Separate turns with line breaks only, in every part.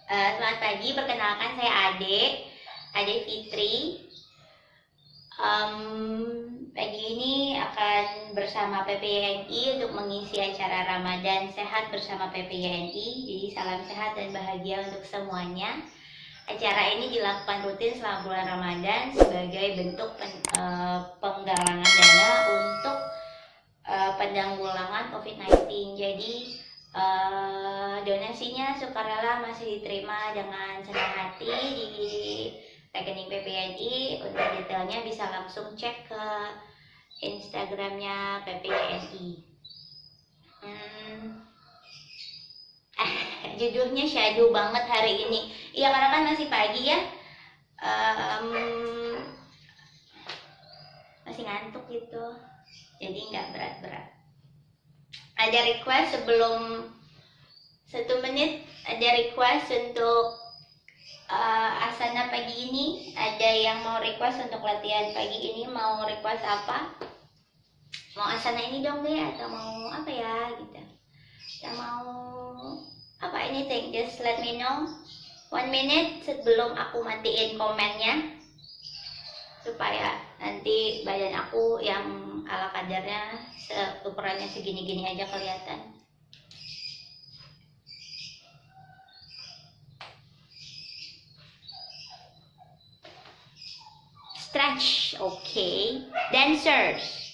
Selamat pagi, perkenalkan saya Ade Fitri. Pagi ini akan bersama PPYNI untuk mengisi acara Ramadan Sehat bersama PPYNI. Jadi salam sehat dan bahagia untuk semuanya. Acara ini dilakukan rutin selama bulan Ramadan sebagai bentuk penggalangan dana untuk penanggulangan COVID-19. Jadi donasinya sukarela masih diterima dengan senang hati di rekening PPNI. Untuk detailnya bisa langsung cek ke Instagramnya PPNI. Jujurnya shadow banget hari ini. Iya, karena kan masih pagi ya. Masih ngantuk gitu. Jadi nggak berat-berat. Ada request sebelum 1 menit, ada request untuk asana pagi ini. Ada yang mau request untuk latihan pagi ini, mau request apa? Mau asana ini dong deh, atau mau apa ya gitu. Atau mau apa, anything, just let me know. 1 minute sebelum aku matiin komennya, supaya nanti badan aku yang ala kadarnya ukurannya segini-gini aja kelihatan. Stretch, okay. Dancers,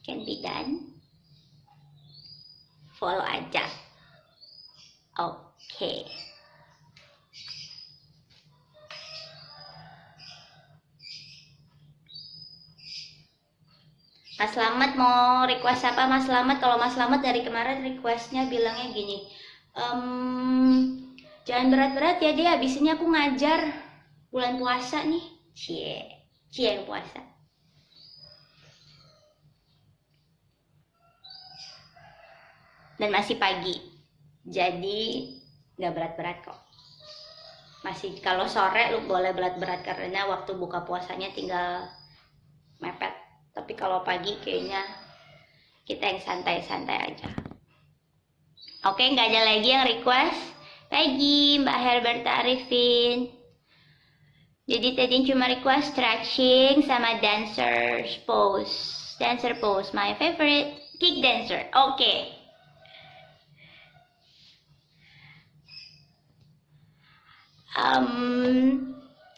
can be done. Follow aja. Okay. Mas Slamet mau request apa Mas Slamet? Kalau Mas Slamet dari kemarin requestnya bilangnya gini, jangan berat-berat ya dia, abis ini aku ngajar bulan puasa nih. Cie puasa. Dan masih pagi, jadi nggak berat-berat kok. Masih kalau sore lu boleh berat-berat karena waktu buka puasanya tinggal mepet. Tapi kalau pagi kayaknya kita yang santai-santai aja. Oke, nggak ada lagi yang request. Pagi, Mbak Herberta Arifin. Jadi tadi cuma request stretching sama dancer pose. Dancer pose, my favorite. Kick dancer. Oke.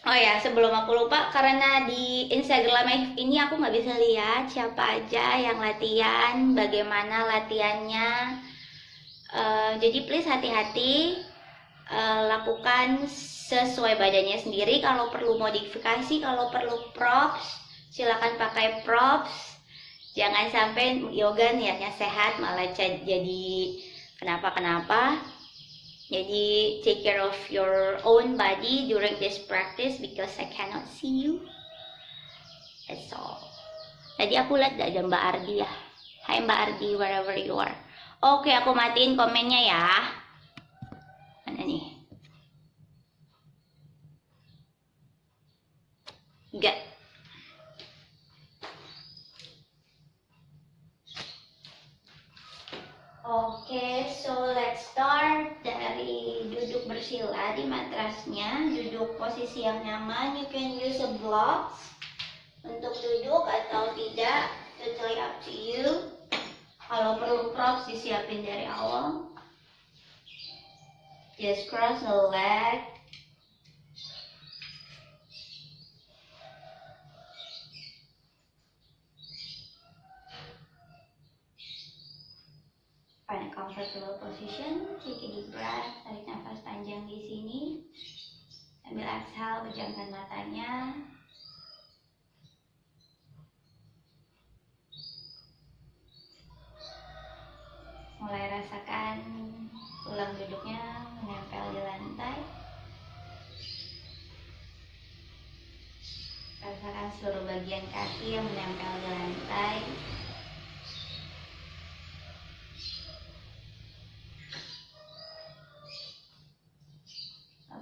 Oh ya, sebelum aku lupa, karena di Instagram ini aku nggak bisa lihat siapa aja yang latihan, bagaimana latihannya. Jadi please hati-hati, lakukan sesuai badannya sendiri. Kalau perlu modifikasi, kalau perlu props, silakan pakai props. Jangan sampai yoga niatnya sehat malah jadi kenapa-kenapa. Jadi take care of your own body during this practice because I cannot see you. That's all. Tadi aku lihat ada Mbak Ardi ya. Hai Mbak Ardi, wherever you are. Oke, aku matiin komennya ya. Mana nih? Enggak. Oke, so let's start dari duduk bersila di matrasnya. Duduk posisi yang nyaman. You can use a blocks untuk duduk atau tidak, totally up to you. Kalau perlu props disiapin dari awal. Just cross the leg. Find a comfortable position. Take a deep breath. Tarik nafas panjang di sini. Sambil exhale, pejamkan matanya. Mulai rasakan tulang duduknya menempel di lantai. Rasakan seluruh bagian kaki yang menempel di lantai.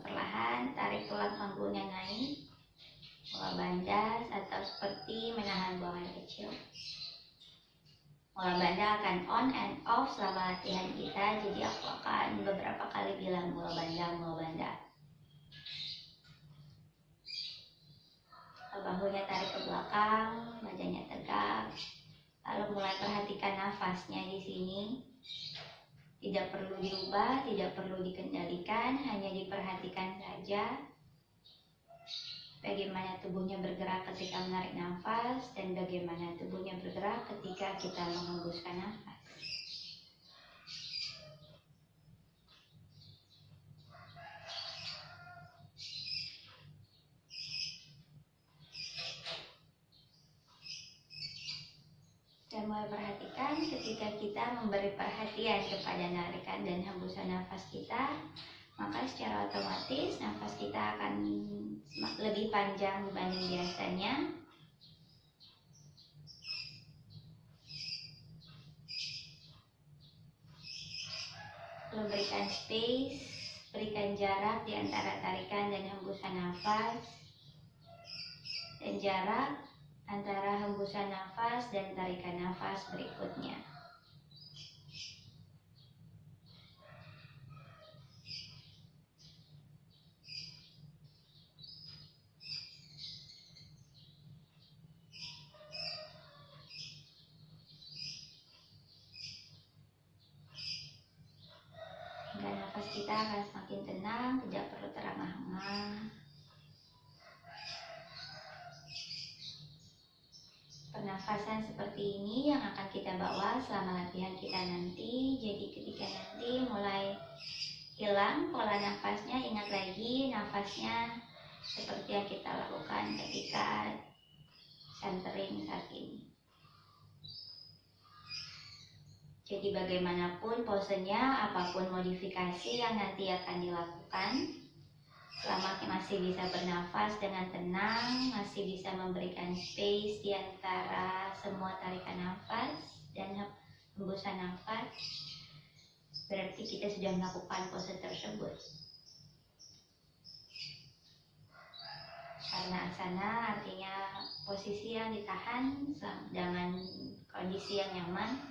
Perlahan tarik tulang panggulnya naik, bola bandas atau seperti menahan buang air kecil. Mola banda akan on and off selama latihan kita, jadi aku akan beberapa kali bilang mola banda, mola banda. Bahunya tarik ke belakang, badannya tegak. Lalu mulai perhatikan nafasnya di sini. Tidak perlu diubah, tidak perlu dikendalikan, hanya diperhatikan saja. Bagaimana tubuhnya bergerak ketika menarik nafas dan bagaimana tubuhnya bergerak ketika kita menghembuskan nafas. Dan mulai perhatikan ketika kita memberi perhatian kepada narikan dan hembusan nafas kita, maka secara otomatis nafas kita akan lebih panjang dibanding biasanya. Lalu berikan space, berikan jarak di antara tarikan dan hembusan nafas, dan jarak antara hembusan nafas dan tarikan nafas berikutnya. Nafas kita akan semakin tenang, tidak perlu terengah-engah. Pernafasan seperti ini yang akan kita bawa selama latihan kita nanti. Jadi ketika nanti mulai hilang pola nafasnya, ingat lagi nafasnya seperti yang kita lakukan ketika centering saat ini. Jadi bagaimanapun posenya, apapun modifikasi yang nanti akan dilakukan, selama masih bisa bernafas dengan tenang, masih bisa memberikan space di antara semua tarikan nafas dan hembusan nafas, berarti kita sudah melakukan pose tersebut. Karena asana artinya posisi yang ditahan dengan kondisi yang nyaman.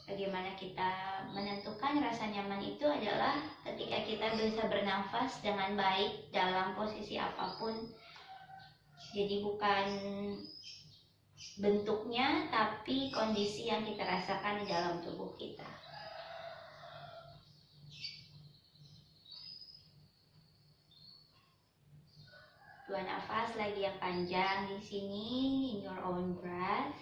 Bagaimana kita menentukan rasa nyaman itu adalah ketika kita bisa bernafas dengan baik dalam posisi apapun. Jadi bukan bentuknya, tapi kondisi yang kita rasakan di dalam tubuh kita. Dua nafas lagi yang panjang di sini, in your own breath.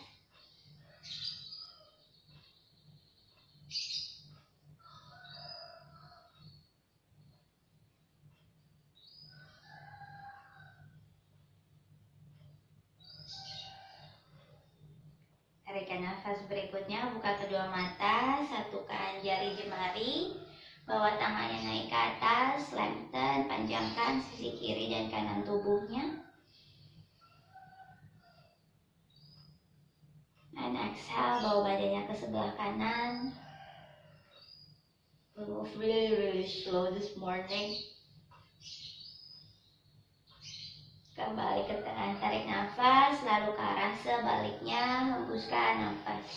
Tarikan nafas berikutnya, buka kedua mata, satukan jari jemari, bawa tangannya naik ke atas, lengthen, panjangkan sisi kiri dan kanan tubuhnya. Dan exhale, bawa badannya ke sebelah kanan. We move really slow this morning. Kembali ke tengah, tarik nafas, lalu ke arah sebaliknya, hembuskan nafas.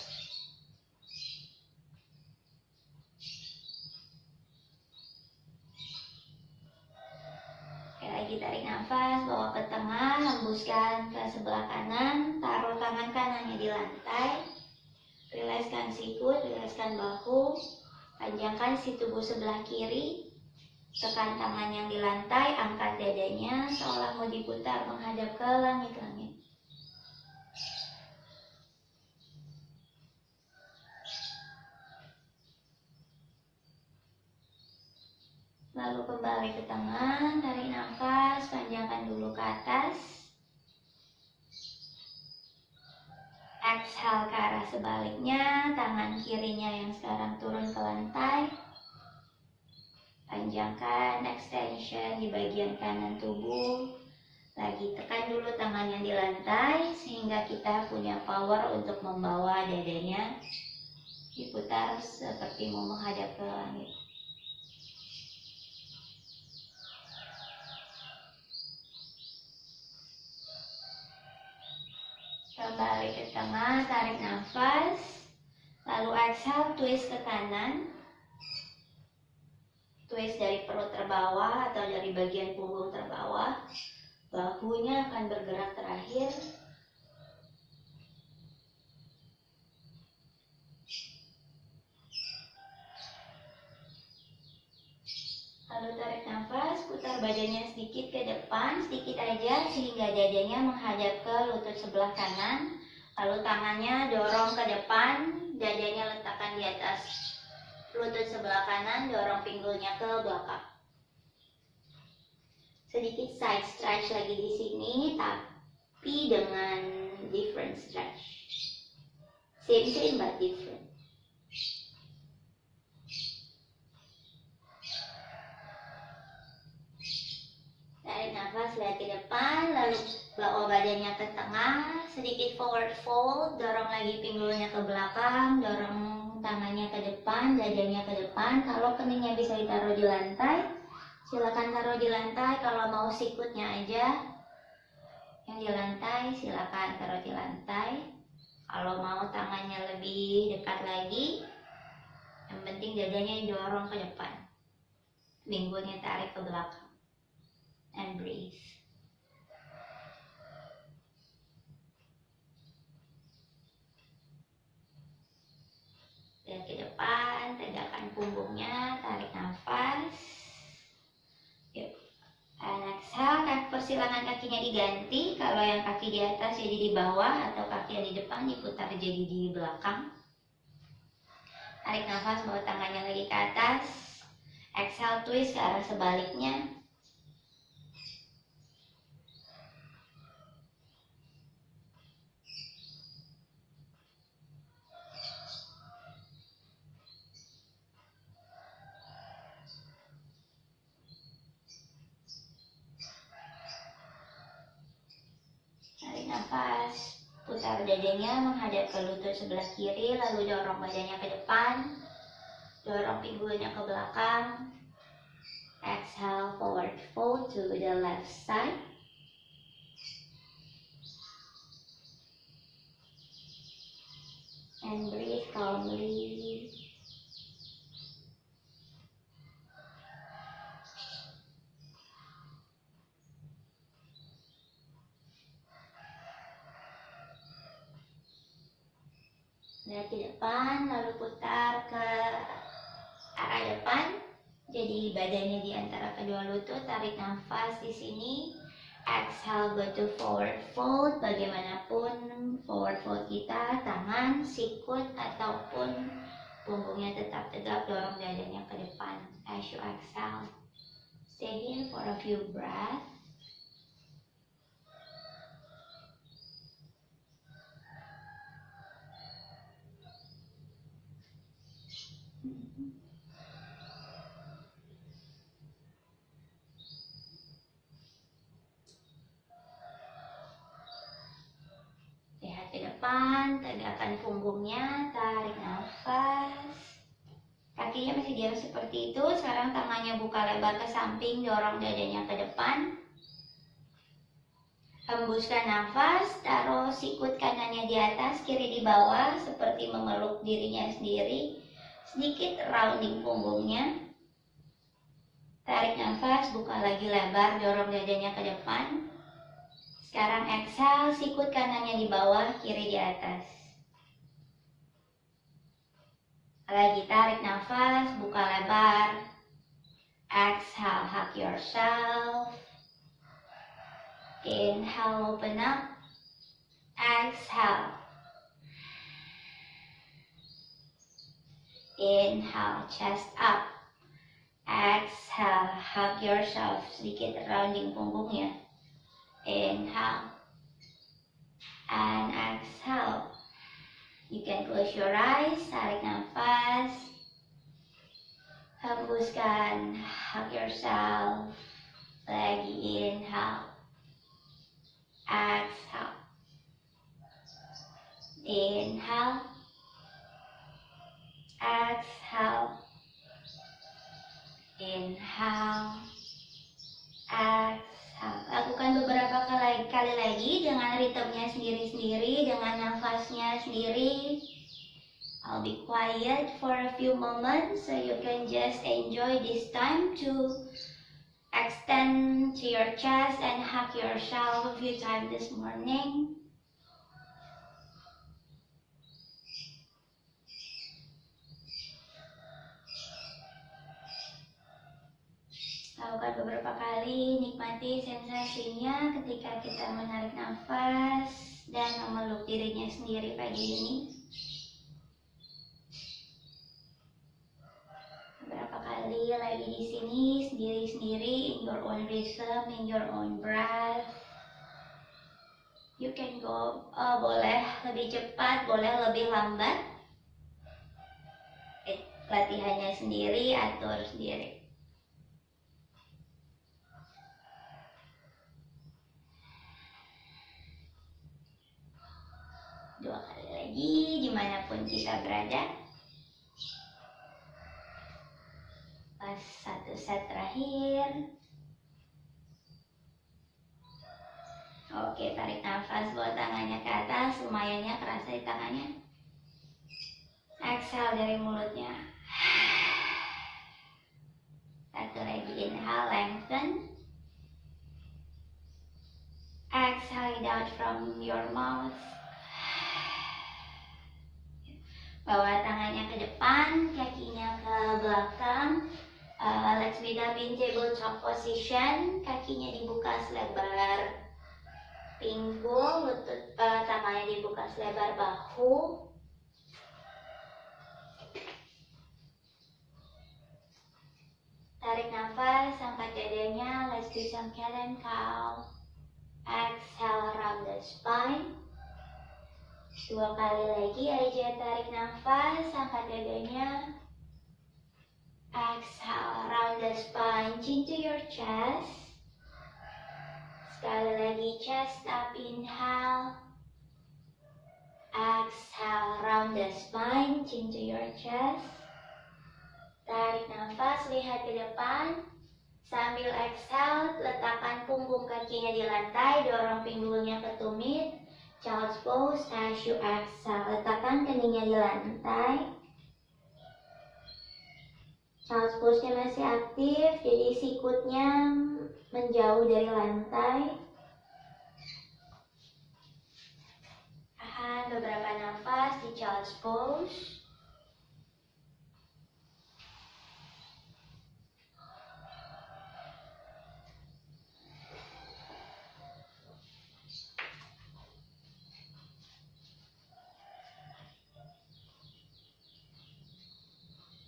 Sekali lagi tarik nafas, bawa ke tengah, hembuskan ke sebelah kanan, taruh tangan kanannya di lantai, rilekskan sikut, rilekskan bahu, panjangkan si tubuh sebelah kiri. Tekan tangan yang di lantai, angkat dadanya seolah mau diputar menghadap ke langit-langit. Lalu kembali ke tengah, tarik nafas, panjangkan dulu ke atas. Exhale ke arah sebaliknya, tangan kirinya yang sekarang turun ke lantai. Panjangkan extension di bagian kanan tubuh. Lagi tekan dulu tangan yang di lantai sehingga kita punya power untuk membawa dadanya diputar seperti mau menghadap ke langit. Kembali ke tengah, tarik nafas. Lalu exhale, twist ke kanan. Twist dari perut terbawah atau dari bagian punggung terbawah. Bahunya akan bergerak terakhir. Lalu tarik nafas, putar badannya sedikit ke depan, sedikit aja sehingga dadanya menghadap ke lutut sebelah kanan. Lalu tangannya dorong ke depan, dadanya letakkan di atas lutut sebelah kanan, dorong pinggulnya ke belakang. Sedikit side stretch lagi di sini, tapi dengan different stretch. Same but different. Tarik nafas, lihat ke depan, lalu bawa badannya ke tengah, sedikit forward fold, dorong lagi pinggulnya ke belakang, dorong tangannya ke depan, dadanya ke depan. Kalau keningnya bisa ditaruh di lantai, silakan taruh di lantai. Kalau mau sikutnya aja yang di lantai, silakan taruh di lantai. Kalau mau tangannya lebih dekat lagi, yang penting dadanya dorong ke depan, pinggulnya tarik ke belakang. And breathe. Lihat ke depan, tegakkan punggungnya, tarik nafas. Yuk. And exhale, persilangan kakinya diganti. Kalau yang kaki di atas jadi di bawah, atau kaki yang di depan diputar jadi di belakang. Tarik nafas, bawa tangannya lagi ke atas. Exhale, twist ke arah sebaliknya. Tarik nafas, putar dadanya menghadap ke lutut sebelah kiri, lalu dorong badannya ke depan, dorong pinggulnya ke belakang. Exhale, forward fold to the left side. And breathe calmly. Lihat ke depan, lalu putar ke arah depan. Jadi badannya di antara kedua lutut. Tarik nafas di sini. Exhale, go to forward fold. Bagaimanapun forward fold kita, tangan, sikut ataupun punggungnya tetap tegak, dorong dadanya ke depan. As you exhale, stay here for a few breaths. Lihat ke depan, tegakkan punggungnya, tarik nafas. Kakinya masih diam seperti itu. Sekarang tangannya buka lebar ke samping, dorong dadanya ke depan. Hembuskan nafas, taruh sikut kanannya di atas, kiri di bawah, seperti memeluk dirinya sendiri. Sedikit rounding punggungnya. Tarik nafas, buka lagi lebar, dorong dadanya ke depan. Sekarang exhale, sikut kanannya di bawah, kiri di atas. Lagi tarik nafas, buka lebar. Exhale, hug yourself. Inhale, open up. Exhale. Inhale, chest up. Exhale, hug yourself. Sedikit rounding punggungnya. Inhale. And exhale. You can close your eyes, tarik nafas. Hembuskan, hug yourself. Lagi inhale. Exhale. Inhale. Exhale. Inhale. Exhale. Lakukan beberapa kali lagi dengan ritmenya sendiri-sendiri, dengan nafasnya sendiri. I'll be quiet for a few moments so you can just enjoy this time to extend to your chest and hug yourself a few times this morning. Lakukan beberapa kali, nikmati sensasinya ketika kita menarik nafas dan memeluk dirinya sendiri pagi ini. Beberapa kali lagi di sini sendiri-sendiri, in your own rhythm, in your own breath. You can go, boleh lebih cepat, boleh lebih lambat. Latihannya sendiri, atur sendiri. Dua kali lagi, dimanapun kita berada. Pas satu set terakhir. Oke, tarik nafas, bawa tangannya ke atas, lumayannya kerasa di tangannya. Exhale dari mulutnya. Satu lagi, inhale, lengthen. Exhale it out from your mouth. Bawa tangannya ke depan, kakinya ke belakang. Let's meet up in tabletop position. Kakinya dibuka selebar pinggul, lutut tangannya dibuka selebar bahu. Tarik nafas, angkat dadanya. Let's do some cat and cow. Exhale around the spine. Dua kali lagi aja, tarik nafas, angkat dadanya. Exhale around the spine, chin to your chest. Sekali lagi, chest up, inhale. Exhale around the spine, chin to your chest. Tarik nafas, lihat ke depan. Sambil exhale, letakkan punggung kakinya di lantai, dorong pinggulnya ke tumit. Child's pose as you exhale. Letakkan keningnya di lantai. Child's pose-nya masih aktif, jadi sikutnya menjauh dari lantai. Tahan beberapa nafas di child's pose.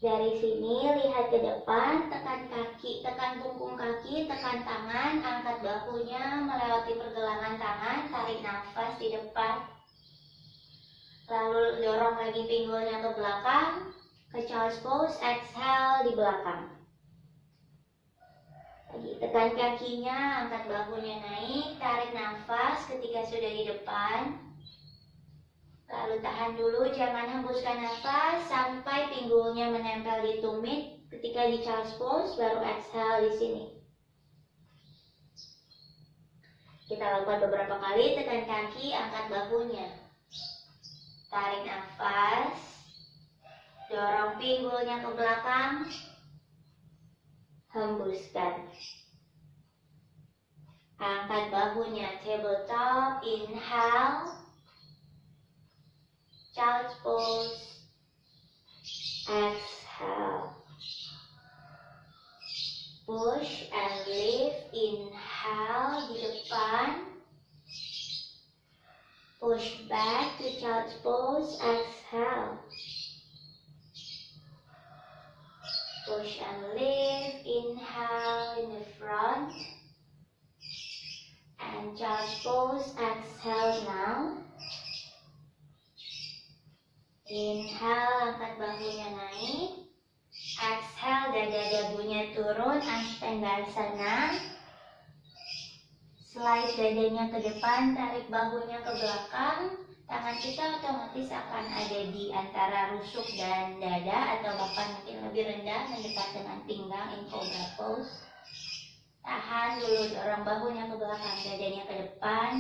Dari sini lihat ke depan, tekan kaki, tekan punggung kaki, tekan tangan, angkat bahunya melewati pergelangan tangan, tarik nafas di depan. Lalu dorong lagi pinggulnya ke belakang, ke child's pose, exhale di belakang. Lagi tekan kakinya, angkat bahunya naik, tarik nafas ketika sudah di depan. Lalu tahan dulu, jangan hembuskan nafas sampai pinggulnya menempel di tumit. Ketika di child's pose, baru exhale di sini. Kita lakukan beberapa kali, tekan kaki, angkat bahunya. Tarik nafas, dorong pinggulnya ke belakang, hembuskan. Angkat bahunya, tabletop, inhale. Child's pose, exhale. Push and lift, inhale di depan. Push back to child's pose, exhale. Push and lift, inhale in the front. And child's pose, exhale now. Inhale, angkat bahunya naik. Exhale, dada dagunya turun, Ashtanga. Slide dadanya ke depan, tarik bahunya ke belakang. Tangan kita otomatis akan ada di antara rusuk dan dada, atau bahkan mungkin lebih rendah, mendekat dengan pinggang in Cobra Pose. Tahan dulu, dorong bahunya ke belakang, dadanya ke depan.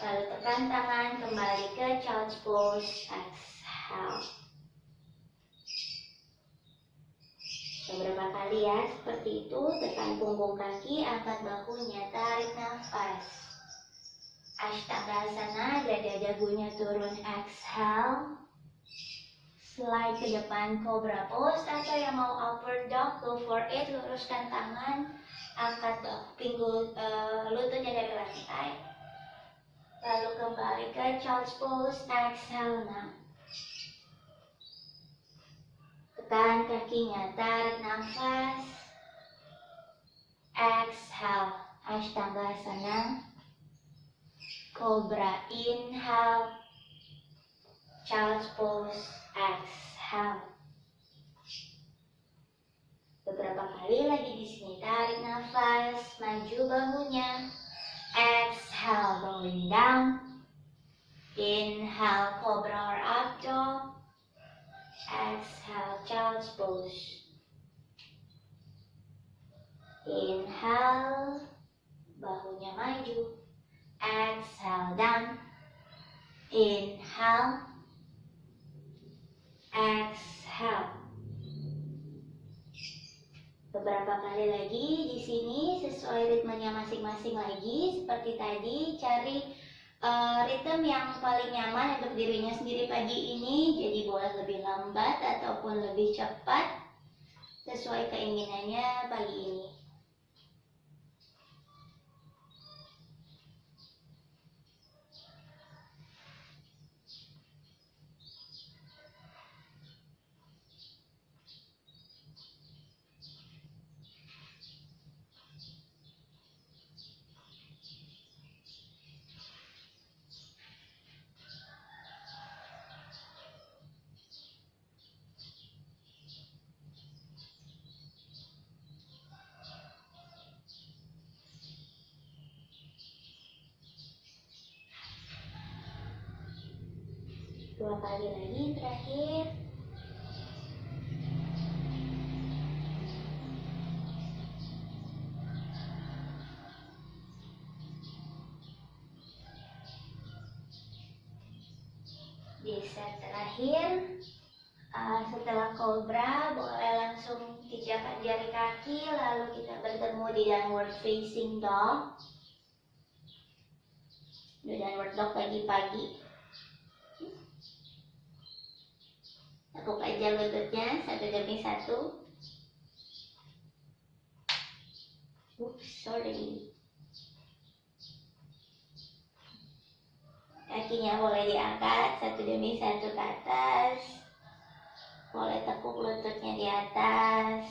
Lalu tekan tangan, kembali ke child's pose, exhale. Beberapa kali ya, seperti itu. Tekan punggung kaki, angkat bahunya, tarik nafas. Ashtangasana, dada dagunya turun, exhale. Slide ke depan, cobra pose, atau yang mau upward dog, go for it. Luruskan tangan, angkat pinggul lututnya dari lantai. Lalu kembali ke child's pose, exhale now. Tekan kakinya, tarik nafas. Exhale, Ashtanga-sana. Cobra, inhale. Child's pose, exhale. Beberapa kali lagi di sini, tarik nafas, maju bahunya. Exhale, going down. Inhale, cobra or up dog. Exhale, child's pose. Inhale, bahunya maju. Exhale, down. Inhale. Exhale. Beberapa kali lagi di sini sesuai ritmenya masing-masing lagi. Seperti tadi, cari ritme yang paling nyaman untuk dirinya sendiri pagi ini. Jadi boleh lebih lambat ataupun lebih cepat sesuai keinginannya pagi ini. Dua kali lagi terakhir. Di set terakhir, setelah cobra boleh langsung pijakan jari kaki, lalu kita bertemu di downward facing dog. Di downward dog pagi-pagi. Tekuk aja lututnya satu demi satu. Sorry. Kakinya boleh diangkat satu demi satu ke atas. Boleh tekuk lututnya di atas.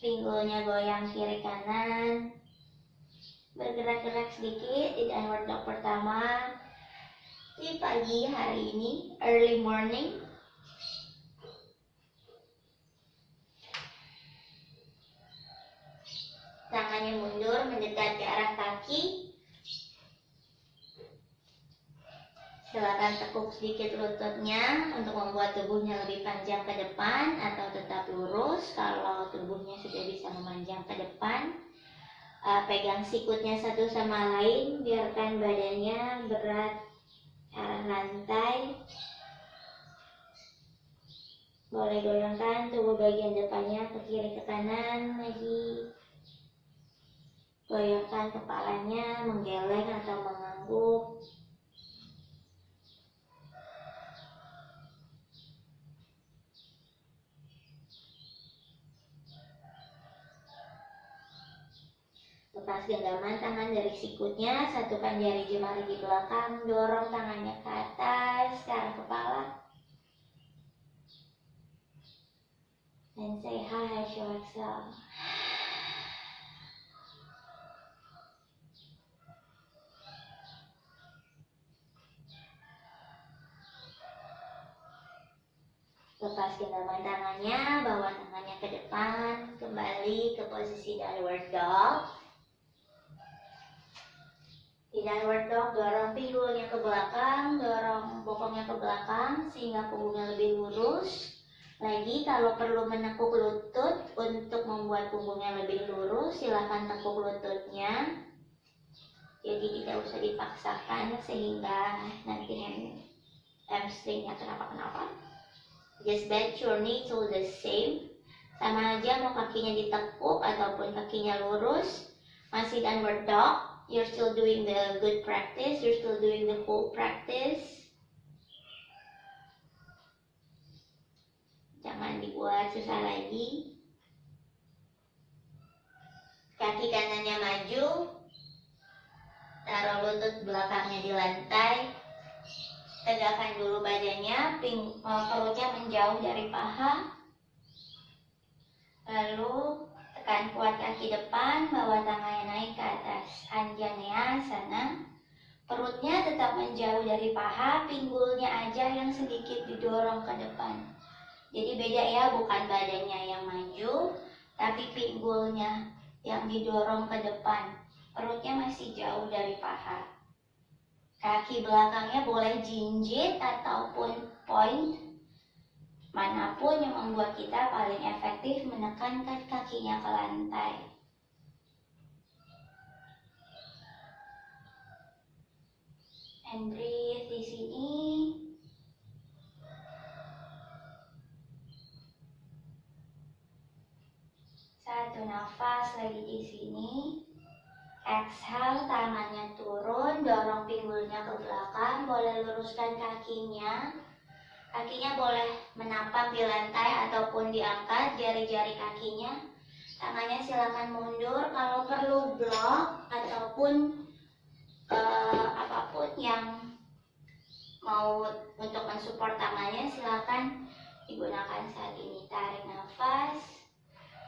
Pinggulnya goyang kiri kanan. Bergerak-gerak sedikit di downward dog pertama di pagi hari ini, early morning. Tangannya mundur mendekat ke arah kaki. Silakan tekuk sedikit lututnya untuk membuat tubuhnya lebih panjang ke depan atau tetap lurus. Kalau tubuhnya sudah bisa memanjang ke depan, pegang sikutnya satu sama lain, biarkan badannya berat arah lantai. Boleh goyangkan tubuh bagian depannya ke kiri ke kanan lagi. Goyangkan kepalanya menggeleng atau mengangguk. Lepas genggaman tangan dari sikutnya, satukan jari jemari di belakang, dorong tangannya ke atas, ke arah kepala. And say hi as you exhale. Lepas genggaman tangannya, bawa tangannya ke depan, kembali ke posisi downward dog. Di downward dog, dorong pinggulnya ke belakang, dorong bokongnya ke belakang sehingga punggungnya lebih lurus. Lagi kalau perlu menekuk lutut untuk membuat punggungnya lebih lurus, silahkan tekuk lututnya. Jadi tidak usah dipaksakan sehingga nanti hamstringnya kenapa-kenapa. Just bend your knee to the same. Sama aja mau kakinya ditekuk ataupun kakinya lurus. Masih downward dog. You're still doing the good practice. You're still doing the whole practice. Jangan dibuat susah lagi. Kaki kanannya maju, taruh lutut belakangnya di lantai, tegakkan dulu badannya, perutnya menjauh dari paha, lalu tekan kuat kaki depan, bawa tangannya naik ke atas, Anjaneyasana. Perutnya tetap menjauh dari paha, pinggulnya aja yang sedikit didorong ke depan. Jadi beda ya, bukan badannya yang maju, tapi pinggulnya yang didorong ke depan. Perutnya masih jauh dari paha. Kaki belakangnya boleh jinjit ataupun point. Manapun yang membuat kita paling efektif menekankan kakinya ke lantai. And breathe di sini. Satu nafas lagi di sini. Exhale, tangannya turun, dorong pinggulnya ke belakang, boleh luruskan kakinya. Kakinya boleh menapak di lantai ataupun diangkat jari-jari kakinya. Tangannya silakan mundur, kalau perlu blok ataupun apapun yang mau untuk mensupport tangannya silakan digunakan saat ini. Tarik nafas.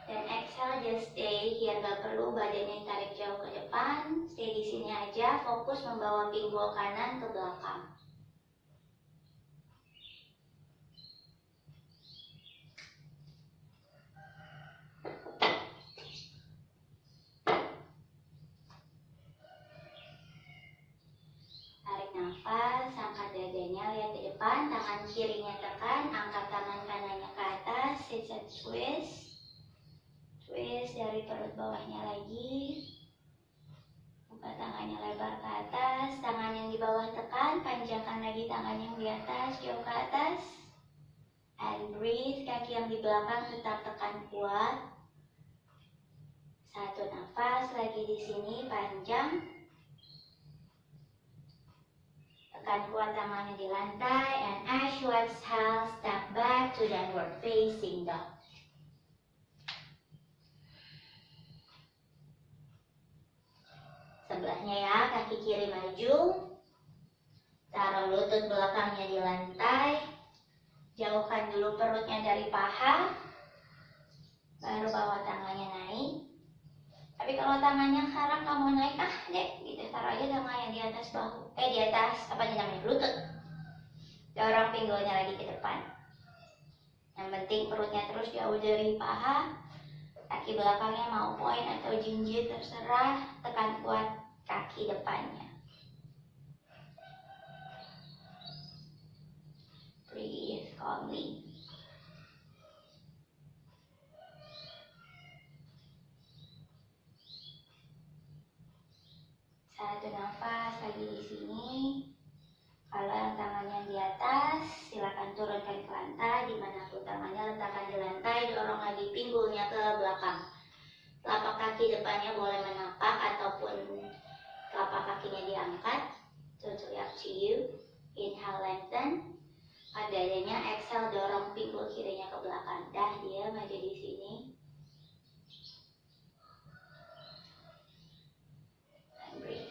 Dan exhale, just stay here, gak perlu badannya tarik jauh ke depan. Stay di sini aja, fokus membawa pinggul kanan ke belakang. Tarik nafas, angkat dadanya, lihat ke depan, tangan kirinya tekan, angkat tangan kanannya ke atas, sit and twist. Twist dari perut bawahnya lagi. Buka tangannya lebar ke atas. Tangan yang di bawah tekan. Panjangkan lagi tangan yang di atas. Jauh ke atas. And breathe. Kaki yang di belakang tetap tekan kuat. Satu nafas lagi di sini. Panjang. Tekan kuat tangannya di lantai. And as you exhale, step back to downward facing dog. Sebelahnya ya, kaki kiri maju, taruh lutut belakangnya di lantai, jauhkan dulu perutnya dari paha, baru bawa tangannya naik. Tapi kalau tangannya sekarang kamu naik, dek, gitu, taruh aja tangannya di atas bahu, di atas, apa namanya, lutut. Dorong pinggulnya lagi ke depan. Yang penting perutnya terus jauh dari paha, kaki belakangnya mau point atau jinjit terserah, tekan kuat kaki depannya. Breathe calmly. Satu nafas lagi di sini. Kalau yang tangannya di atas, silakan turunkan ke lantai. Dimanapun tangannya letakkan di lantai, dorong lagi pinggulnya ke belakang. Telapak kaki depannya boleh menapak ataupun telapak kakinya diangkat. Totally up to you. Inhale, lengthen. Dadanya, exhale, dorong pinggul kirinya ke belakang. Dah, diam aja di sini. And breathe.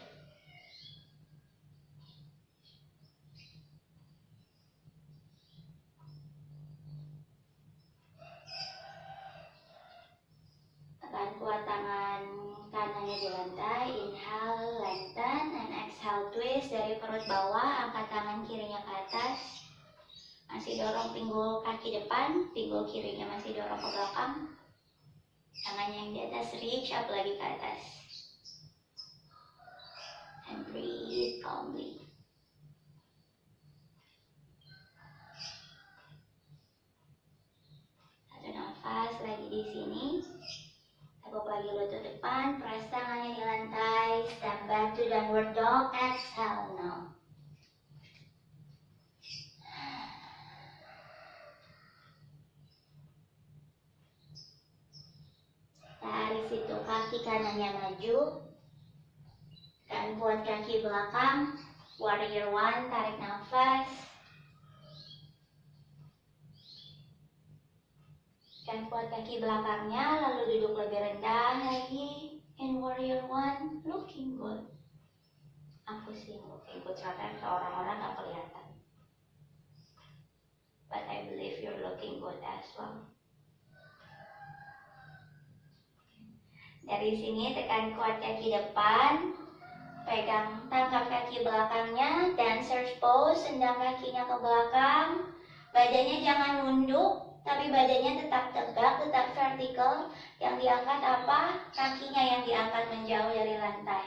Tekan kuat tangan kanannya di lantai. Inhale, lengthen, and exhale, twist dari perut bawah. Angkat tangan kirinya ke atas. Masih dorong pinggul kaki depan, pinggul kirinya masih dorong ke belakang. Tangannya yang di atas, reach up lagi ke atas. And breathe calmly. to downward dog. Exhale now. Dari situ kaki kanannya maju dan buat kaki belakang. Warrior one, tarik nafas. Dan buat kaki belakangnya, lalu duduk lebih rendah lagi. In warrior one, looking good. Aku sih looking good, karena ke orang-orang gak kelihatan. But I believe you're looking good as well. Dari sini tekan kuat kaki depan, pegang tangkap kaki belakangnya, dancer's pose, tendang kakinya ke belakang, badannya jangan nunduk, tapi badannya tetap tegak, tetap vertikal. Yang diangkat apa? Kakinya yang diangkat menjauh dari lantai.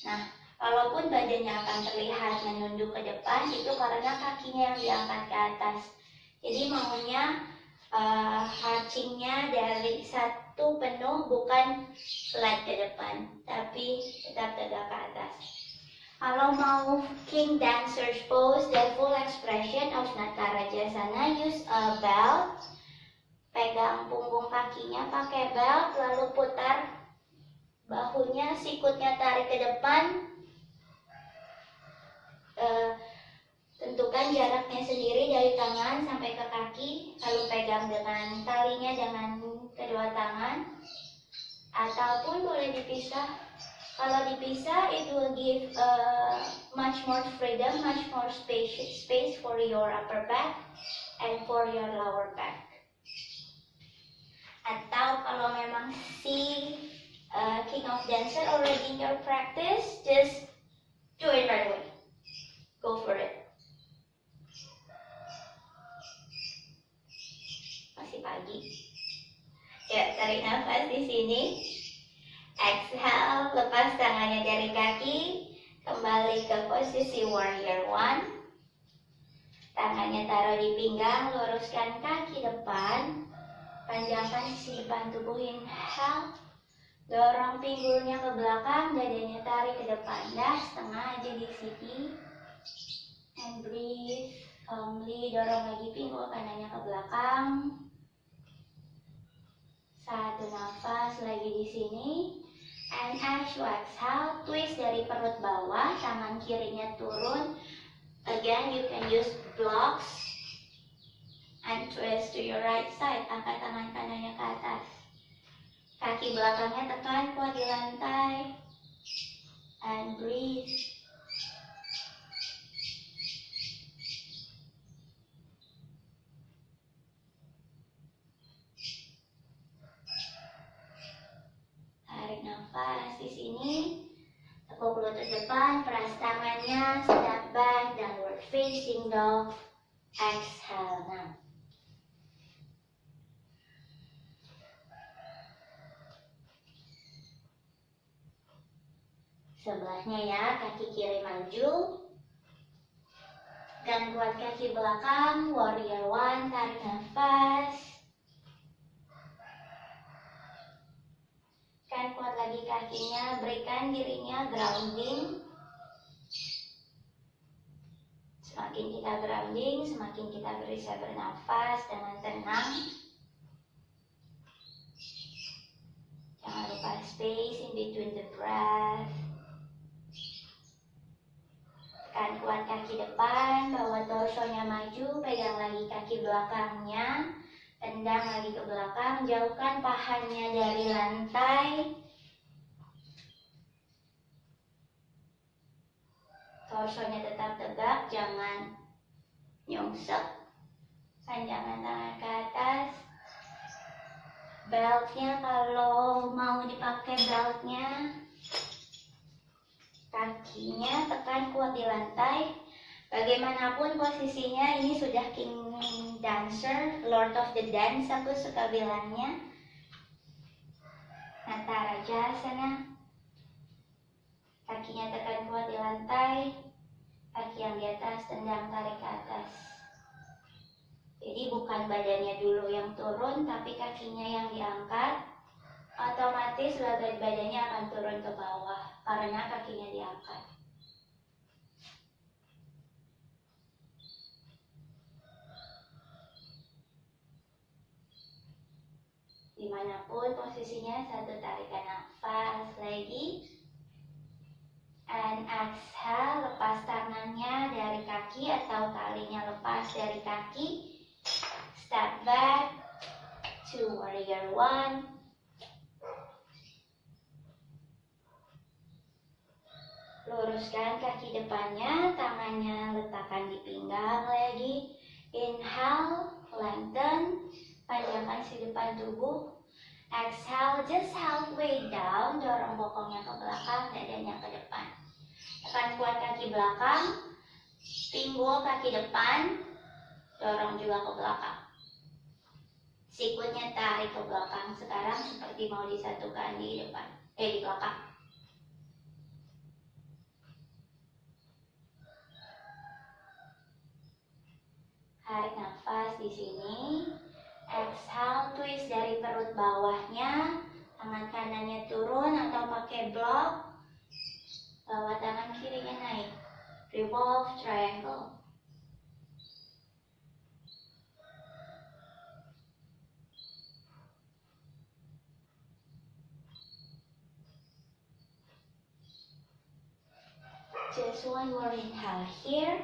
Nah, walaupun badannya akan terlihat menunduk ke depan, itu karena kakinya yang diangkat ke atas. Jadi maunya archingnya dari satu penuh, bukan flat ke depan, tapi tetap tegak ke atas. Kalau mau King Dancer's Pose, the full expression of Natarajasana, use a belt. Pegang punggung kakinya pakai belt, lalu putar bahunya, sikutnya tarik ke depan. Tentukan jaraknya sendiri dari tangan sampai ke kaki, lalu pegang dengan talinya dengan kedua tangan, ataupun boleh dipisah. Kalau dipisah, it will give much more freedom, much more space for your upper back and for your lower back. Atau kalau memang si King of Dancer already in your practice, just do it right away. Go for it. Masih pagi. Ya, tarik nafas di sini. Exhale, lepas tangannya dari kaki, kembali ke posisi warrior one. Tangannya taruh di pinggang, luruskan kaki depan, panjangkan sisi depan tubuh. Inhale, dorong pinggulnya ke belakang, dadanya tarik ke depan. Dah, setengah aja di sini. And breathe calmly, dorong lagi pinggul kanannya ke belakang. Satu nafas lagi di sini. And as you exhale, twist dari perut bawah, tangan kirinya turun. Again, you can use blocks and twist to your right side. Angkat tangan kanannya ke atas. Kaki belakangnya tekan kuat di lantai. And breathe. Tarik nafas di sini. Tekuk lutut depan, peras tangannya, step back, downward facing dog. Exhale now. Sebelahnya ya, kaki kiri maju. Dan kuat kaki belakang, warrior one, tarik nafas. Kan kuat lagi kakinya, berikan dirinya grounding. Semakin kita grounding, semakin kita bisa bernafas dengan tenang. Jangan lupa space in between the breath. Tekan kuat kaki depan, bawa torsonya maju, pegang lagi kaki belakangnya. Tendang lagi ke belakang, jauhkan pahanya dari lantai. Torsonya tetap tegak, jangan nyungsep. Panjangkan tangan ke atas. Beltnya kalau mau dipakai beltnya, kakinya tekan kuat di lantai. Bagaimanapun posisinya, ini sudah King Dancer, Lord of the Dance aku suka bilangnya. Natarajasana. Kakinya tekan kuat di lantai, kaki yang di atas tendang tarik ke atas. Jadi bukan badannya dulu yang turun, tapi kakinya yang diangkat. otomatis berat badannya akan turun ke bawah karena kakinya diangkat. Dimanapun posisinya, satu tarikan nafas lagi. And exhale, lepas tangannya dari kaki atau talinya lepas dari kaki. Step back to warrior one. Luruskan kaki depannya, tangannya letakkan di pinggang lagi. Inhale, lengthen, panjangkan si depan tubuh. Exhale, just halfway down, dorong bokongnya ke belakang, dadanya ke depan. Tekan kuat kaki belakang, pinggul kaki depan, dorong juga ke belakang. Sikutnya tarik ke belakang, sekarang seperti mau disatukan di depan, di belakang. Tarik nafas di sini. Exhale, twist dari perut bawahnya. Tangan kanannya turun atau pakai blok. Bawa tangan kirinya naik. Revolve triangle. Just one more inhale here.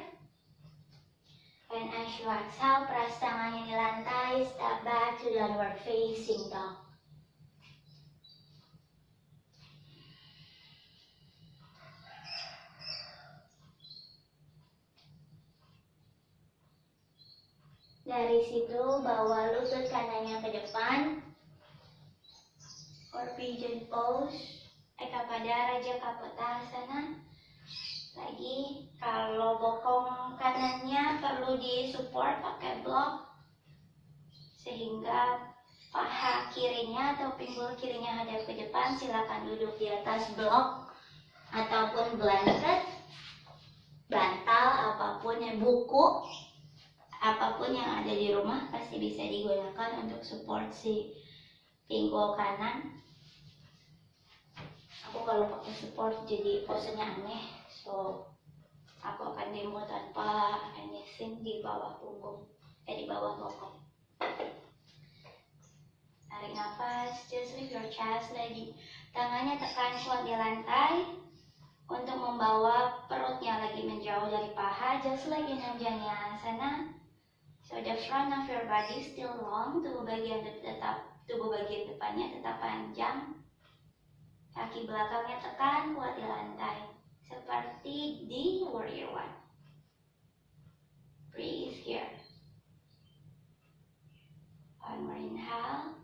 And as you exhale, press tangannya di lantai, step back to downward facing dog. Dari situ, bawa lutut kanannya ke depan. Or pigeon pose. Eka pada Raja Kapotasana. Lagi, kalau bokong kanannya perlu disupport pakai blok sehingga paha kirinya atau pinggul kirinya hadap ke depan. Silakan duduk di atas blok ataupun blanket, bantal, apapun yang buku, apapun yang ada di rumah pasti bisa digunakan untuk support si pinggul kanan. Aku kalau pakai support jadi posenya aneh. So, aku akan demo tanpa anything di bawah punggung, di bawah bokong. Tarik nafas, just lift your chest lagi. Tangannya tekan kuat di lantai untuk membawa perutnya lagi menjauh dari paha, just like in Anjaneyasana. So the front of your body still long, tubuh bagian depannya tetap panjang. Kaki belakangnya tekan kuat di lantai. Seperti di warrior one. Breathe here. One more inhale.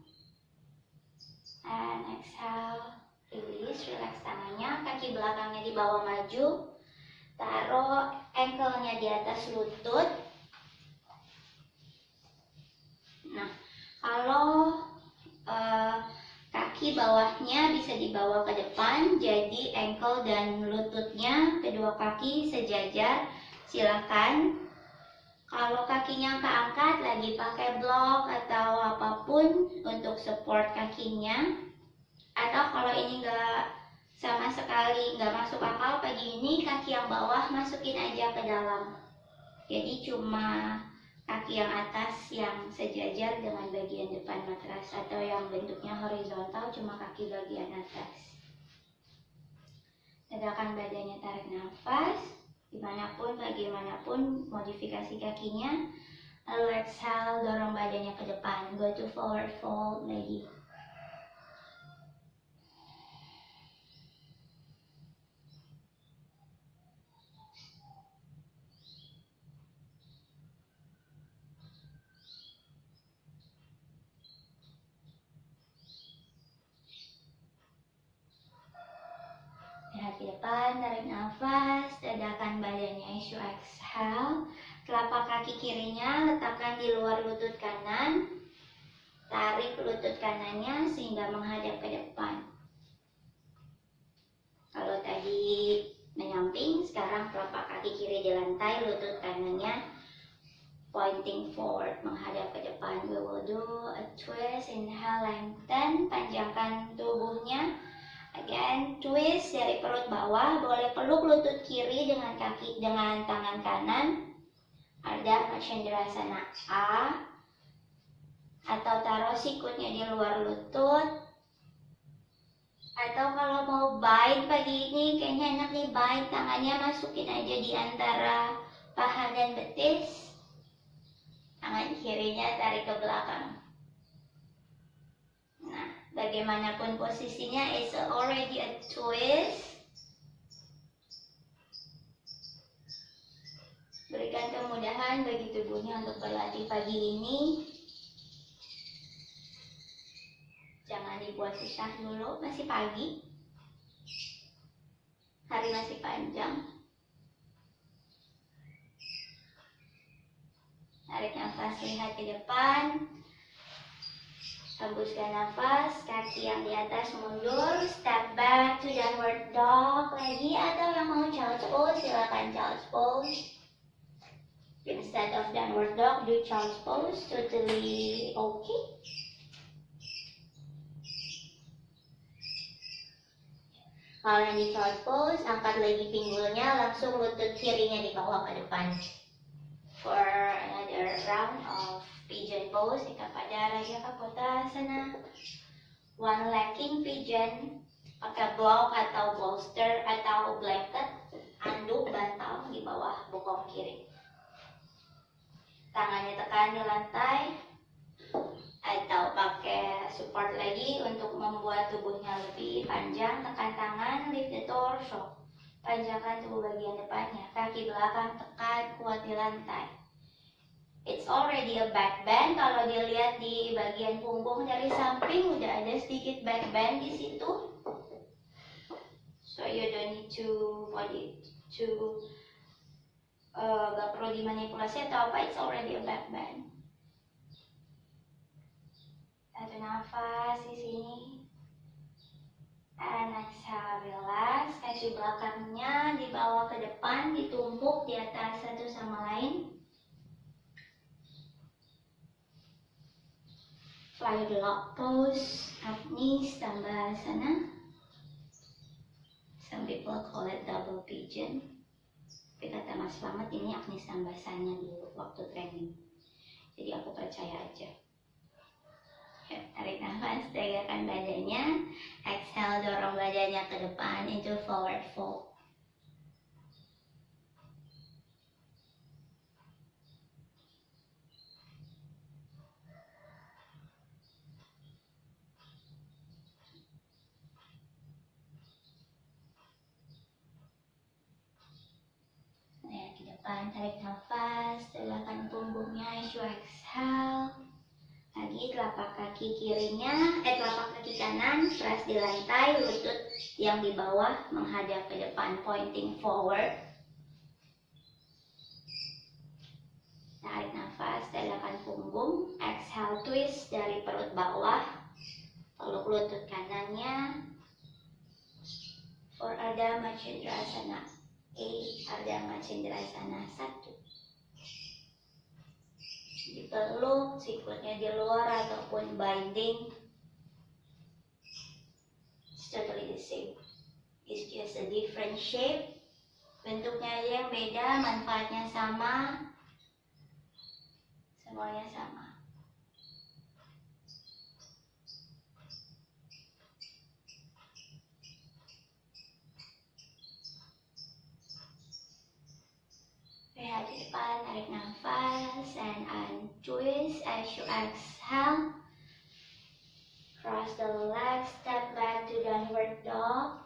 And exhale. Release, relax tangannya. Kaki belakangnya dibawa maju. Taruh ankle-nya di atas lutut. Nah, kalau kaki bawahnya bisa dibawa ke depan, jadi ankle dan lututnya kedua kaki sejajar, silakan. Kalau kakinya keangkat lagi pakai blok atau apapun untuk support kakinya, atau kalau ini nggak sama sekali nggak masuk akal pagi ini, kaki yang bawah masukin aja ke dalam, jadi cuma kaki yang atas yang sejajar dengan bagian depan matras, atau yang bentuknya horizontal cuma kaki bagian atas. Tegakkan badannya, tarik nafas, dimanapun, bagaimanapun modifikasi kakinya. Lalu exhale, dorong badannya ke depan, go to forward fold lagi. Lihat ke depan, tarik nafas, tegakkan badannya as you exhale. Telapak kaki kirinya letakkan di luar lutut kanan. Tarik lutut kanannya sehingga menghadap ke depan. Kalau tadi menyamping, sekarang telapak kaki kiri di lantai, lutut kanannya pointing forward, menghadap ke depan. We will do a twist, inhale, lengthen, panjangkan tubuhnya. Again, twist dari perut bawah, boleh peluk lutut kiri dengan tangan kanan. Ardha Matsyendrasana A, atau taruh sikutnya di luar lutut. Atau kalau mau bind pagi ini, kayaknya enak nih bind, tangannya masukin aja di antara paha dan betis. Tangan kirinya tarik ke belakang. Nah, bagaimanapun posisinya, it's already a twist. Berikan kemudahan bagi tubuhnya untuk berlatih pagi ini. Jangan dibuat susah dulu, masih pagi. Hari masih panjang. Tarik nafas, lihat ke depan. Hembuskan nafas, kaki yang di atas mundur. Step back to downward dog lagi. Atau yang mau child's pose, silakan child's pose. Instead of downward dog, do child's pose. Totally okay. Kalau yang di child's pose, angkat lagi pinggulnya, langsung lutut kirinya dibawa ke depan. For another round of pigeon pose, Eka pada Raja Kapotasana. One legging pigeon, pakai block atau bolster atau blanket, anduk bantal di bawah bokong kiri. Tangannya tekan di lantai, atau pakai support lagi untuk membuat tubuhnya lebih panjang. Tekan tangan, lift the torso, panjangkan tubuh bagian depannya. Kaki belakang tekan kuat di lantai. It's already a back bend. Kalau dilihat di bagian punggung dari samping udah ada sedikit back bend di situ. So you don't need to gak perlu dimanipulasi atau apa. It's already a back bend. Satu nafas di sini. And exhale, relax. Kaki belakangnya dibawa ke depan, ditumpuk di atas satu sama lain. Fly dog pose, Agni Stambhasana. Some people call it double pigeon. Tapi kata Mas Slamet ini Agni Stambhasana dulu waktu training. Jadi aku percaya aja. Tarik nafas, tegakkan badannya. Exhale, dorong badannya ke depan into forward fold. Lihat ke depan, tarik nafas, tegakkan punggungnya as you exhale. Lagi telapak kaki telapak kaki kanan press di lantai, lutut yang di bawah menghadap ke depan, pointing forward. Tarik nafas, tegakkan punggung, exhale twist dari perut bawah, peluk lutut kanannya. For Ardha Matsyendrasana A, Ardha Matsyendrasana 1. Dipeluk, sikutnya di luar ataupun binding. It's totally the same. It's just a different shape. Bentuknya aja yang beda, manfaatnya sama. Semuanya sama. Lihat di depan, tarik nafas, and twist as you exhale. Cross the legs, step back to downward dog.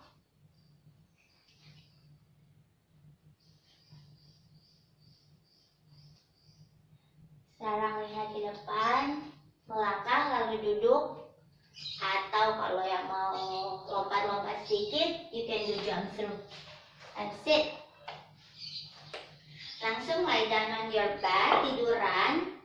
Sekarang lihat ke depan, melangkah lalu duduk. Atau kalau yang mau lompat-lompat sedikit, you can do jump through. And sit. Langsung lie down on your back, tiduran.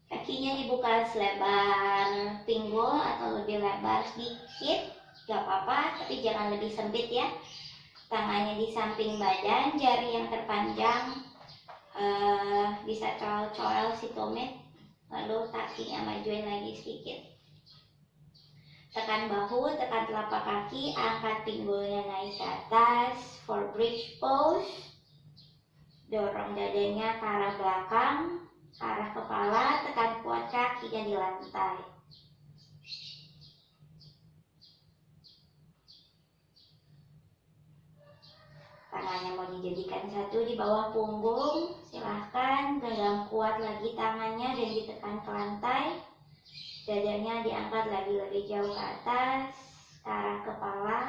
Kakinya dibuka selebar pinggul atau lebih lebar sedikit, gak apa-apa, tapi jangan lebih sempit ya. tangannya di samping badan, jari yang terpanjang bisa coel si tumit, lalu kakinya majuin lagi sedikit. Tekan bahu, tekan telapak kaki, angkat pinggulnya naik ke atas for bridge pose. Dorong dadanya ke arah belakang, ke arah kepala, tekan kuat kakinya di lantai. Tangannya mau dijadikan satu di bawah punggung, silahkan genggam kuat lagi tangannya dan ditekan ke lantai. Dadanya diangkat lagi lebih jauh ke atas, ke arah kepala.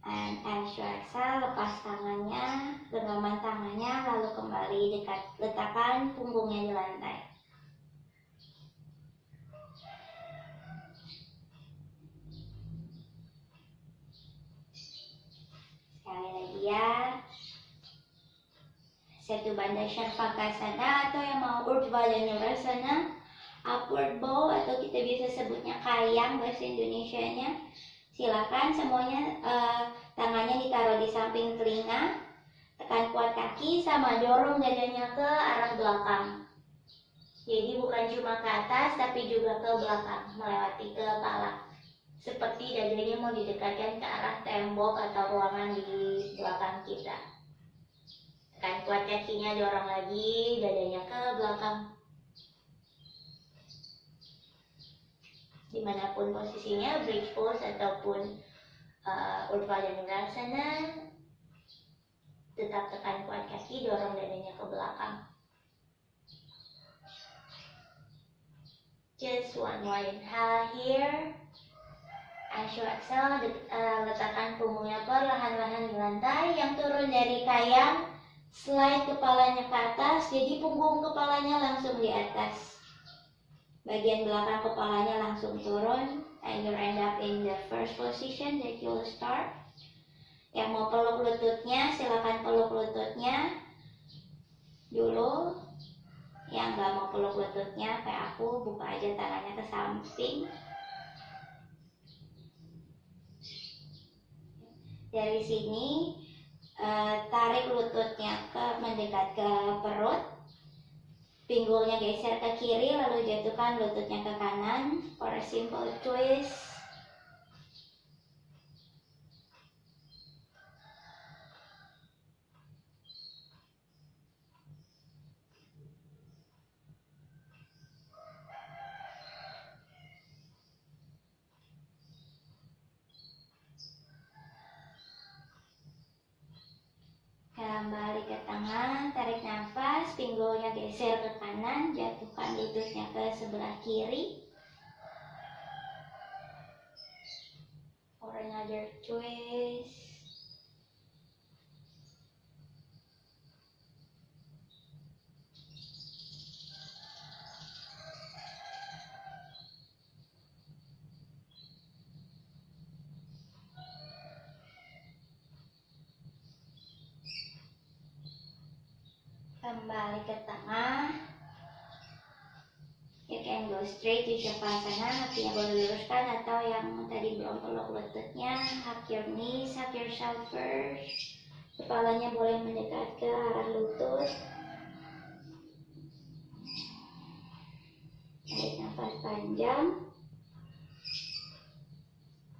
And as you exhale, lepas tangannya, genggaman tangannya, lalu kembali letakkan punggungnya di lantai. Sekali lagi ya. Setu Bandha Shavasana atau yang mau Urdhva Dhanurasana, upward bow atau kita bisa sebutnya kayang bahasa Indonesianya. Silakan semuanya tangannya ditaruh di samping telinga, tekan kuat kaki sama dorong dadanya ke arah belakang. Jadi bukan cuma ke atas tapi juga ke belakang, melewati ke kepala. Seperti dadanya mau didekatkan ke arah tembok atau ruangan di belakang kita. Tekan kuat kakinya, dorong lagi dadanya ke belakang. Dimanapun posisinya, bridge pose ataupun Urdhva Dhanurasana, tetap tekan kuat kaki, dorong dadanya ke belakang. Just one more inhale here. As you exhale, letakkan punggungnya perlahan-lahan di lantai. Yang turun dari kayang, slide kepalanya ke atas, jadi punggung kepalanya langsung di atas. Bagian belakang kepalanya langsung turun, and you end up in the first position that you'll start. Yang mau peluk lututnya, silakan peluk lututnya dulu. Yang nggak mau peluk lututnya, kayak aku, buka aja tangannya ke samping. Dari sini tarik lututnya mendekat ke perut, pinggulnya geser ke kiri, lalu jatuhkan lututnya ke kanan for a simple twist. Kembali ke tengah, tarik nafas, pinggulnya geser ke kanan, jatuhkan lututnya ke sebelah kiri. For another twist. Kembali ke tengah. You can go straight to Shavasana, kakinya boleh luruskan, atau yang tadi belum peluk lututnya, hug your knees, hug yourself first. Kepalanya boleh mendekat ke arah lutut. Tarik nafas panjang.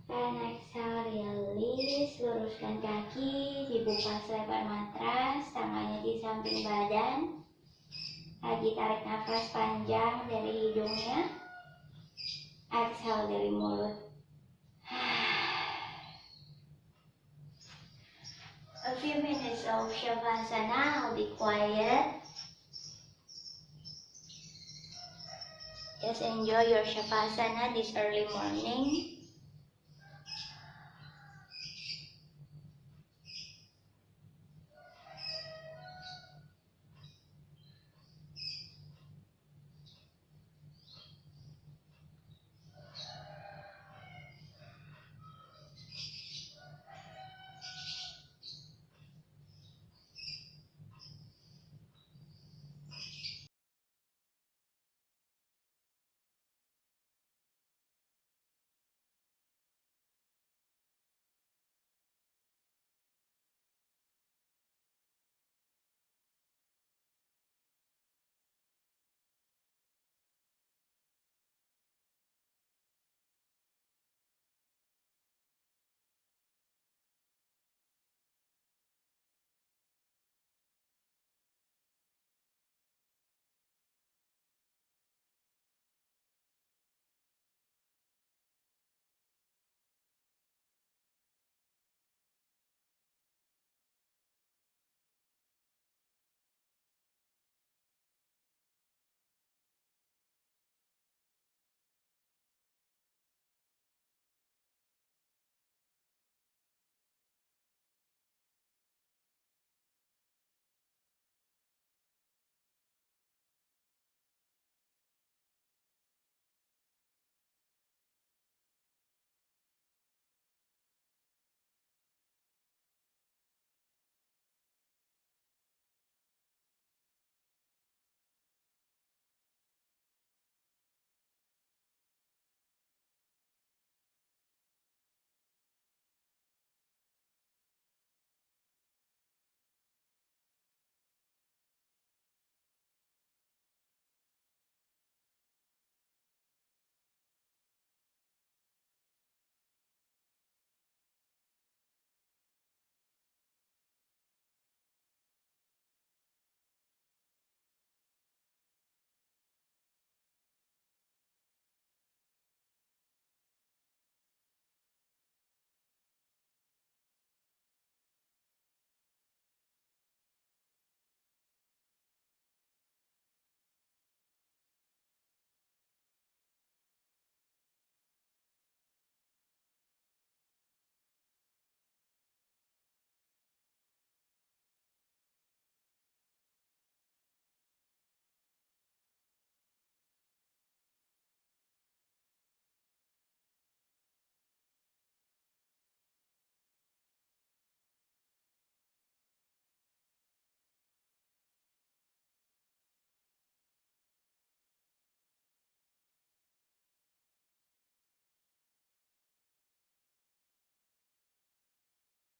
And exhale, release, luruskan kaki, dibuka selebar matras, tangannya di samping badan. Lagi tarik nafas panjang dari hidungnya, exhale dari mulut. A few minutes of Shavasana, I'll be quiet. Just enjoy your Shavasana this early morning.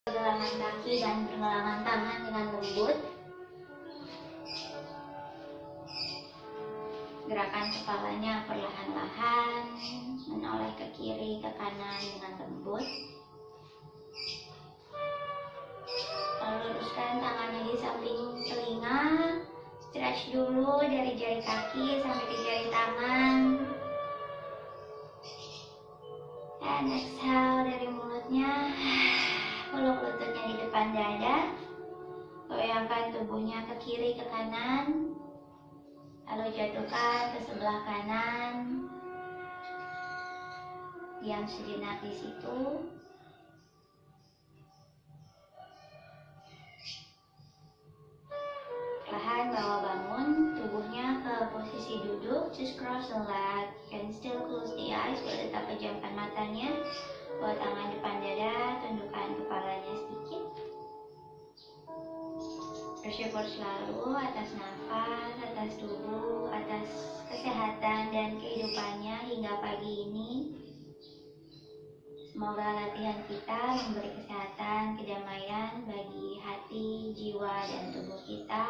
pergelangan kaki dan pergelangan tangan dengan lembut. Gerakan kepalanya perlahan-lahan menoleh ke kiri ke kanan dengan lembut. Lalu luruskan tangannya di samping telinga. Stretch dulu dari jari kaki sampai ke jari tangan. And exhale dari mulutnya. Peluk lututnya di depan dada. Goyangkan tubuhnya ke kiri ke kanan. Lalu jatuhkan ke sebelah kanan. Diam sejenak di situ. Perlahan bawa bangun tubuhnya ke posisi duduk. Just cross the leg. You can still close the eyes. Boleh tetap pejamkan matanya. Bawa tangan depan dada. Tundukkan kepalanya sedikit. Bersyukur selalu atas nafas, atas tubuh, atas kesehatan dan kehidupannya hingga pagi ini. Semoga latihan kita memberi kesehatan, kedamaian bagi hati, jiwa, dan tubuh kita.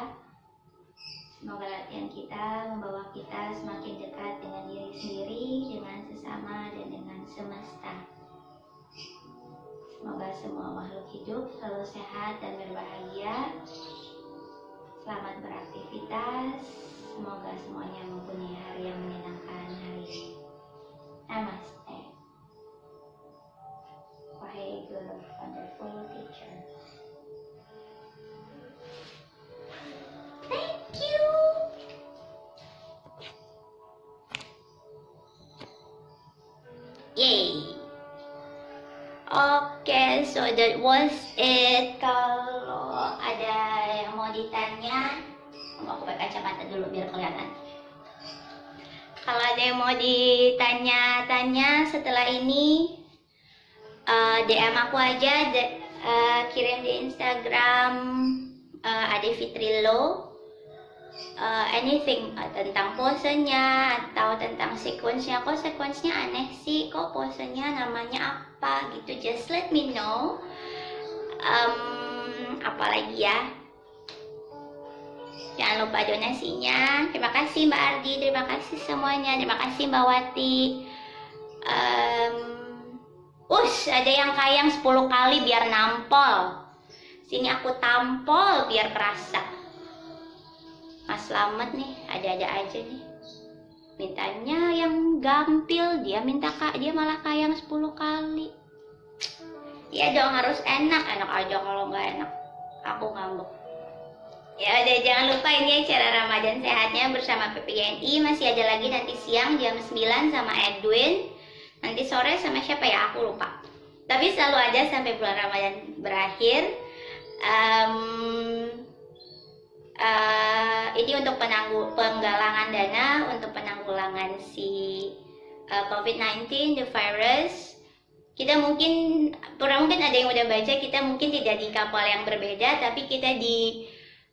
Semoga latihan kita membawa kita semakin dekat dengan diri sendiri, dengan sesama, dan dengan semesta. Semoga semua makhluk hidup selalu sehat dan berbahagia. Selamat beraktivitas. Semoga semuanya mempunyai hari yang menyenangkan hari ini. Namaste. Wahai Guru, wonderful teacher. Thank you. Yay. Oke, so that was it. Kalau ada yang mau ditanya, aku pakai kacamata dulu biar kelihatan. Kalau ada yang mau ditanya-tanya setelah ini, DM aku aja, kirim di Instagram Ade Fitrilo. Anything tentang posenya atau tentang sequence-nya. Kok sequence-nya aneh sih, kok posenya namanya apa gitu, just let me know. Apalagi ya, jangan lupa donasinya. Terima kasih Mbak Ardi, terima kasih semuanya, terima kasih Mbak Wati. Ada yang kayang 10 kali biar nampol. Sini aku tampol biar kerasa. Mas Slamet nih, ada-ada aja nih. Mintanya yang gampil, dia malah kayang 10 kali. Ya dong, harus enak aja, kalau nggak enak aku ngambek. Ya udah, jangan lupa ini acara Ramadan Sehatnya bersama PPNI. Masih ada lagi nanti siang jam 9 sama Edwin. Nanti sore sama siapa ya, aku lupa. Tapi selalu ada sampai bulan Ramadan berakhir. Ini untuk penggalangan dana untuk penanggulangan si COVID-19, the virus. Kita mungkin ada yang udah baca, kita mungkin tidak di kapal yang berbeda, tapi kita di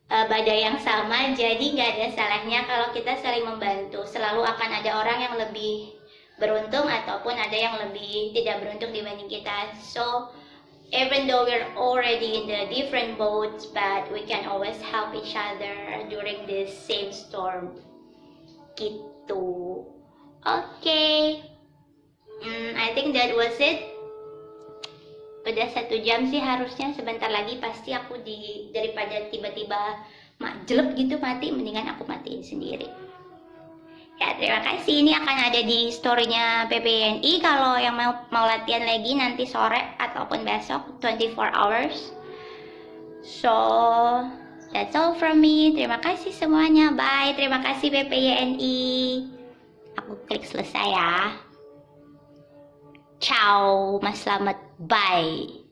badai yang sama. Jadi nggak ada salahnya kalau kita saling membantu. Selalu akan ada orang yang lebih beruntung ataupun ada yang lebih tidak beruntung dibanding kita. So even though we're already in the different boats, but we can always help each other during this same storm. Gitu. Okay. I think that was it. Udah 1 jam sih harusnya. Sebentar lagi pasti aku daripada tiba-tiba jelek gitu mati, mendingan aku matiin sendiri. Ya, terima kasih. Ini akan ada di story-nya PPNI kalau yang mau latihan lagi nanti sore ataupun besok 24 hours. So, that's all from me. Terima kasih semuanya. Bye. Terima kasih PPNI. Aku klik selesai ya. Ciao. Mas selamat. Bye.